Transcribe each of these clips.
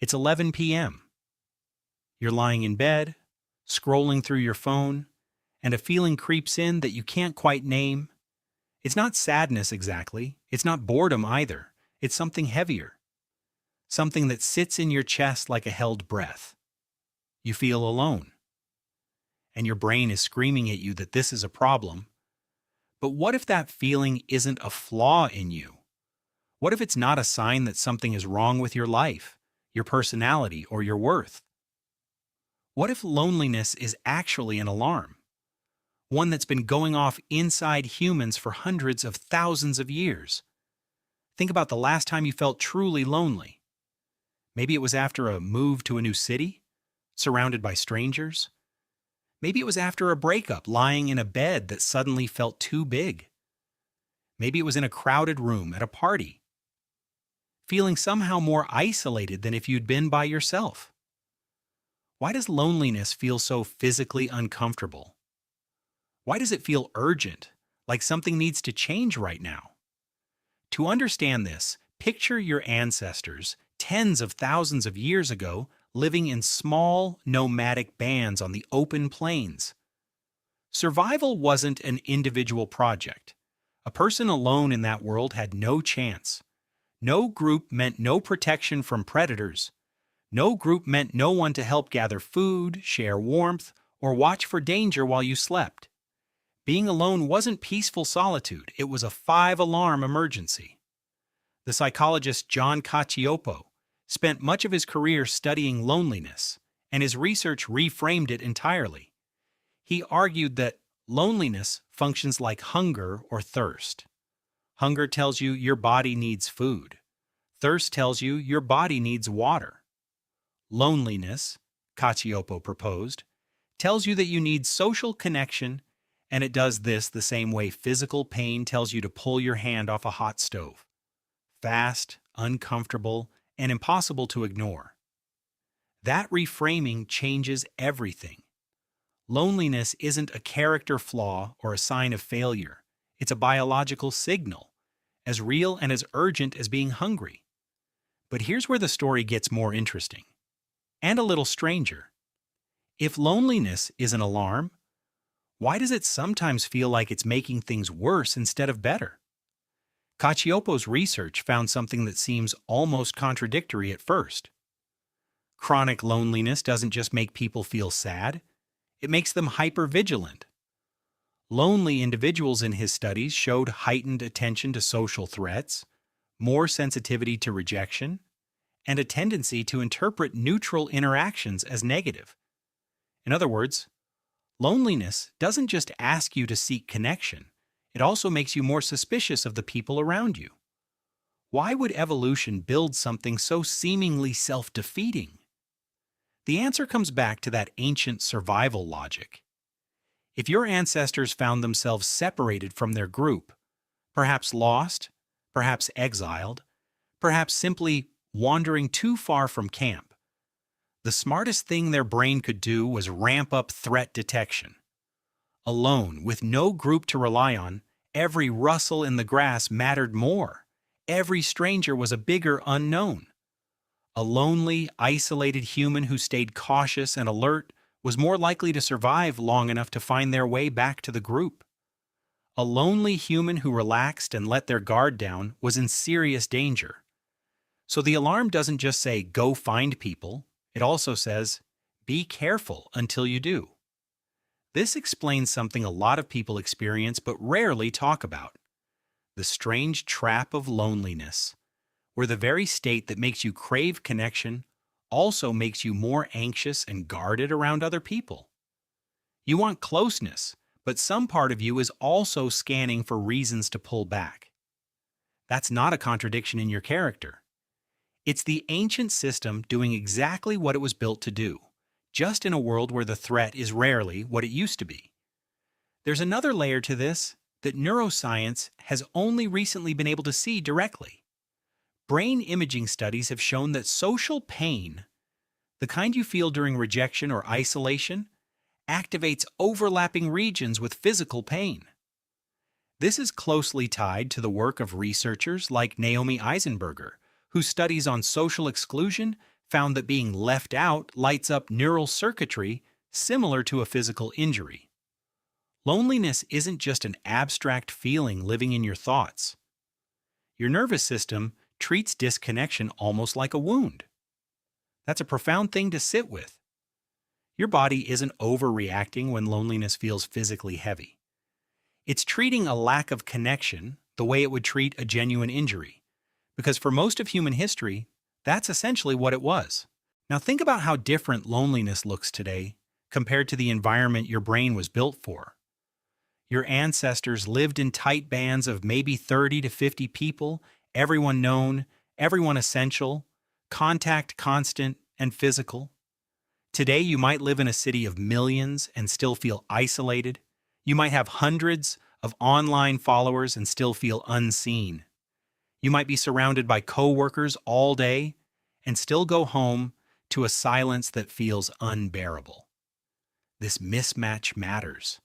It's 11 p.m. You're lying in bed, scrolling through your phone, and a feeling creeps in that you can't quite name. It's not sadness exactly, it's not boredom either, it's something heavier, something that sits in your chest like a held breath. You feel alone, and your brain is screaming at you that this is a problem. But what if that feeling isn't a flaw in you? What if it's not a sign that something is wrong with your life, your personality, or your worth? What if loneliness is actually an alarm? One that's been going off inside humans for hundreds of thousands of years. Think about the last time you felt truly lonely. Maybe it was after a move to a new city, surrounded by strangers. Maybe it was after a breakup, lying in a bed that suddenly felt too big. Maybe it was in a crowded room at a party, feeling somehow more isolated than if you'd been by yourself. Why does loneliness feel so physically uncomfortable? Why does it feel urgent, like something needs to change right now? To understand this, picture your ancestors, tens of thousands of years ago, living in small, nomadic bands on the open plains. Survival wasn't an individual project. A person alone in that world had no chance. No group meant no protection from predators. No group meant no one to help gather food, share warmth, or watch for danger while you slept. Being alone wasn't peaceful solitude, it was a 5-alarm emergency. The psychologist John Cacioppo spent much of his career studying loneliness, and his research reframed it entirely. He argued that loneliness functions like hunger or thirst. Hunger tells you your body needs food. Thirst tells you your body needs water. Loneliness, Cacioppo proposed, tells you that you need social connection, and it does this the same way physical pain tells you to pull your hand off a hot stove. Fast, uncomfortable, and impossible to ignore. That reframing changes everything. Loneliness isn't a character flaw or a sign of failure. It's a biological signal, as real and as urgent as being hungry. But here's where the story gets more interesting, and a little stranger. If loneliness is an alarm, why does it sometimes feel like it's making things worse instead of better? Cacioppo's research found something that seems almost contradictory at first. Chronic loneliness doesn't just make people feel sad, it makes them hypervigilant. Lonely individuals in his studies showed heightened attention to social threats, more sensitivity to rejection, and a tendency to interpret neutral interactions as negative. In other words, loneliness doesn't just ask you to seek connection, it also makes you more suspicious of the people around you. Why would evolution build something so seemingly self-defeating? The answer comes back to that ancient survival logic. If your ancestors found themselves separated from their group, perhaps lost, perhaps exiled, perhaps simply wandering too far from camp, the smartest thing their brain could do was ramp up threat detection. Alone, with no group to rely on, every rustle in the grass mattered more. Every stranger was a bigger unknown. A lonely, isolated human who stayed cautious and alert was more likely to survive long enough to find their way back to the group. A lonely human who relaxed and let their guard down was in serious danger. So the alarm doesn't just say, "Go find people." It also says, "Be careful until you do." This explains something a lot of people experience but rarely talk about: the strange trap of loneliness, where the very state that makes you crave connection also makes you more anxious and guarded around other people. You want closeness, but some part of you is also scanning for reasons to pull back. That's not a contradiction in your character. It's the ancient system doing exactly what it was built to do, just in a world where the threat is rarely what it used to be. There's another layer to this that neuroscience has only recently been able to see directly. Brain imaging studies have shown that social pain, the kind you feel during rejection or isolation, activates overlapping regions with physical pain. This is closely tied to the work of researchers like Naomi Eisenberger, whose studies on social exclusion found that being left out lights up neural circuitry similar to a physical injury. Loneliness isn't just an abstract feeling living in your thoughts. Your nervous system treats disconnection almost like a wound. That's a profound thing to sit with. Your body isn't overreacting when loneliness feels physically heavy. It's treating a lack of connection the way it would treat a genuine injury, because for most of human history, that's essentially what it was. Now think about how different loneliness looks today compared to the environment your brain was built for. Your ancestors lived in tight bands of maybe 30 to 50 people, everyone known, everyone essential, contact constant and physical. Today, you might live in a city of millions and still feel isolated. You might have hundreds of online followers and still feel unseen. You might be surrounded by coworkers all day and still go home to a silence that feels unbearable. This mismatch matters.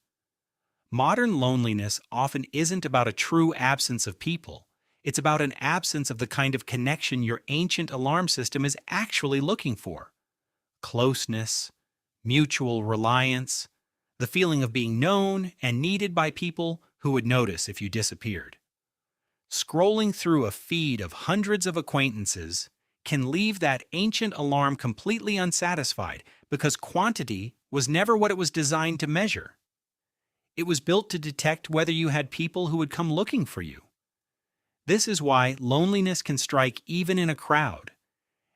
Modern loneliness often isn't about a true absence of people. It's about an absence of the kind of connection your ancient alarm system is actually looking for. Closeness, mutual reliance, the feeling of being known and needed by people who would notice if you disappeared. Scrolling through a feed of hundreds of acquaintances can leave that ancient alarm completely unsatisfied because quantity was never what it was designed to measure. It was built to detect whether you had people who would come looking for you. This is why loneliness can strike even in a crowd,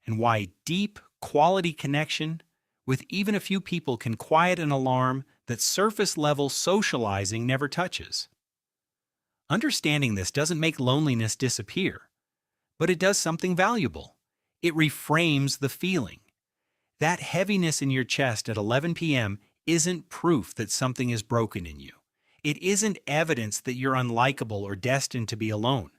and why deep, quality connection with even a few people can quiet an alarm that surface-level socializing never touches. Understanding this doesn't make loneliness disappear, but it does something valuable. It reframes the feeling. That heaviness in your chest at 11 p.m. isn't proof that something is broken in you. It isn't evidence that you're unlikable or destined to be alone.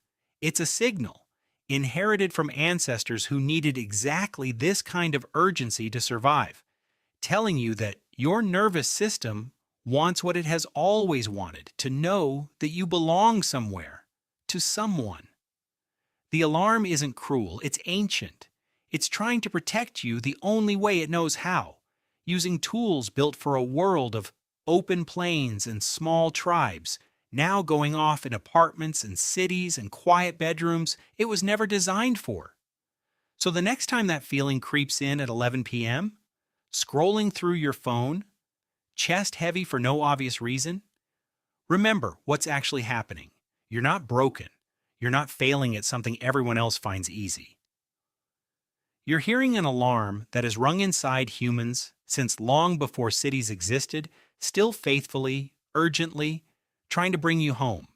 It's a signal, inherited from ancestors who needed exactly this kind of urgency to survive, telling you that your nervous system wants what it has always wanted, to know that you belong somewhere, to someone. The alarm isn't cruel, it's ancient. It's trying to protect you the only way it knows how, using tools built for a world of open plains and small tribes, now going off in apartments and cities and quiet bedrooms it was never designed for. So the next time that feeling creeps in at 11 p.m., scrolling through your phone, chest heavy for no obvious reason, remember what's actually happening. You're not broken. You're not failing at something everyone else finds easy. You're hearing an alarm that has rung inside humans since long before cities existed, still faithfully, urgently, trying to bring you home.